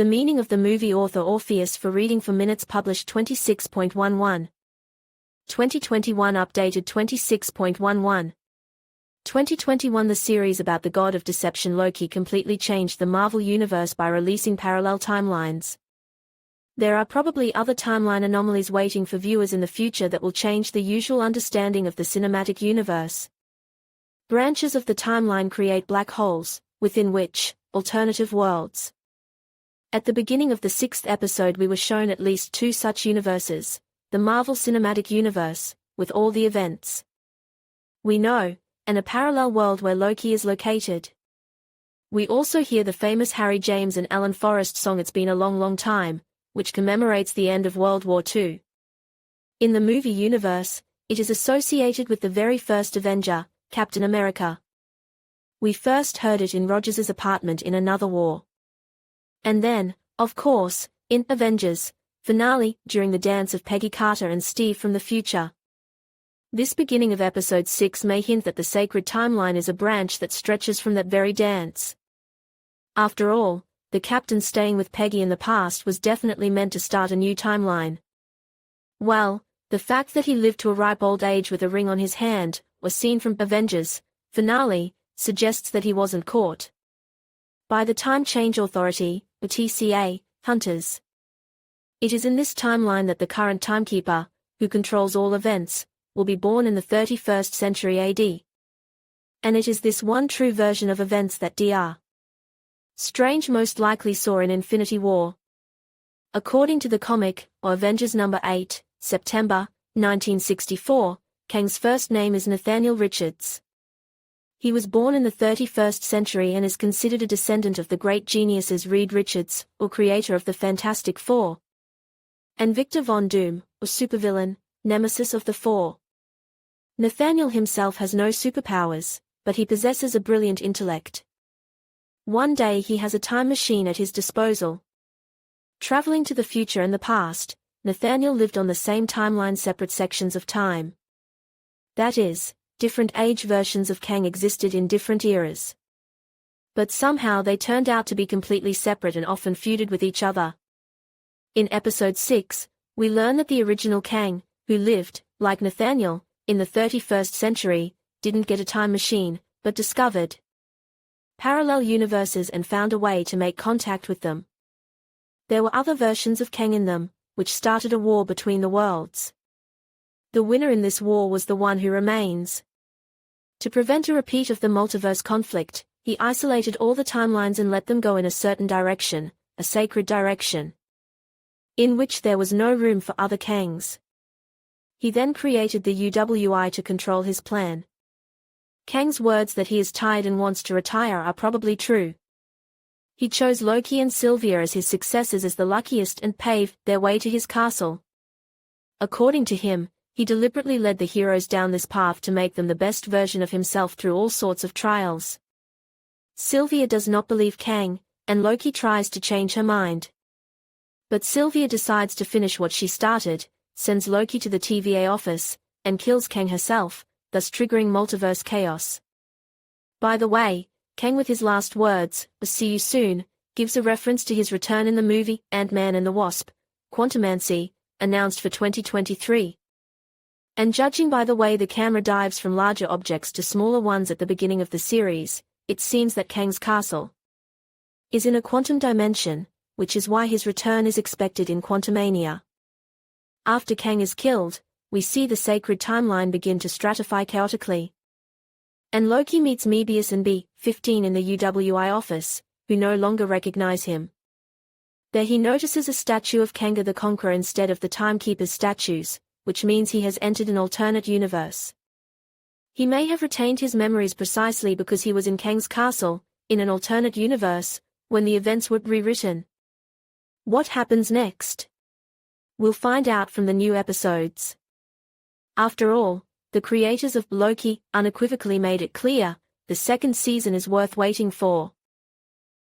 The meaning of the movie author Orpheus for reading for minutes published 26.11. 2021 updated 26.11. 2021 The series about the god of deception Loki completely changed the Marvel Universe by releasing parallel timelines. There are probably other timeline anomalies waiting for viewers in the future that will change the usual understanding of the cinematic universe. Branches of the timeline create black holes, within which, alternative worlds. At the beginning of the 6th episode we were shown at least 2 such universes, the Marvel Cinematic Universe, with all the events we know, and a parallel world where Loki is located. We also hear the famous Harry James and Alan Forrest song It's Been a Long Long Time, which commemorates the end of World War II. In the movie universe, it is associated with the very first Avenger, Captain America. We first heard it in Rogers's apartment in Another War. And then, of course, in Avengers finale, during the dance of Peggy Carter and Steve from the future. This beginning of episode 6 may hint that the sacred timeline is a branch that stretches from that very dance. After all, the captain staying with Peggy in the past was definitely meant to start a new timeline. Well, the fact that he lived to a ripe old age with a ring on his hand, was seen from Avengers finale, suggests that he wasn't caught by the Time Change Authority, or TCA, hunters. It is in this timeline that the current timekeeper, who controls all events, will be born in the 31st century AD. And it is this one true version of events that Dr. Strange most likely saw in Infinity War. According to the comic, or Avengers number 8, September, 1964, Kang's first name is Nathaniel Richards. He was born in the 31st century and is considered a descendant of the great geniuses Reed Richards, or creator of the Fantastic Four, and Victor Von Doom, or supervillain, nemesis of the Four. Nathaniel himself has no superpowers, but he possesses a brilliant intellect. One day he has a time machine at his disposal. Traveling to the future and the past, Nathaniel lived on the same timeline separate sections of time. That is, different age versions of Kang existed in different eras. But somehow they turned out to be completely separate and often feuded with each other. In episode 6, we learn that the original Kang, who lived, like Nathaniel, in the 31st century, didn't get a time machine, but discovered parallel universes and found a way to make contact with them. There were other versions of Kang in them, which started a war between the worlds. The winner in this war was the one who remains. To prevent a repeat of the multiverse conflict, he isolated all the timelines and let them go in a certain direction, a sacred direction, in which there was no room for other Kangs. He then created the UWI to control his plan. Kang's words that he is tired and wants to retire are probably true. He chose Loki and Sylvia as his successors as the luckiest and paved their way to his castle. According to him, he deliberately led the heroes down this path to make them the best version of himself through all sorts of trials. Sylvia does not believe Kang, and Loki tries to change her mind. But Sylvia decides to finish what she started, sends Loki to the TVA office, and kills Kang herself, thus triggering multiverse chaos. By the way, Kang with his last words, "See you soon," gives a reference to his return in the movie Ant-Man and the Wasp, Quantumancy, announced for 2023. And judging by the way the camera dives from larger objects to smaller ones at the beginning of the series, it seems that Kang's castle is in a quantum dimension, which is why his return is expected in Quantumania. After Kang is killed, we see the sacred timeline begin to stratify chaotically. And Loki meets Moebius and B-15 in the UWI office, who no longer recognize him. There he notices a statue of Kanga the Conqueror instead of the Timekeeper's statues, which means he has entered an alternate universe. He may have retained his memories precisely because he was in Kang's castle, in an alternate universe, when the events were rewritten. What happens next? We'll find out from the new episodes. After all, the creators of Loki unequivocally made it clear, the second season is worth waiting for.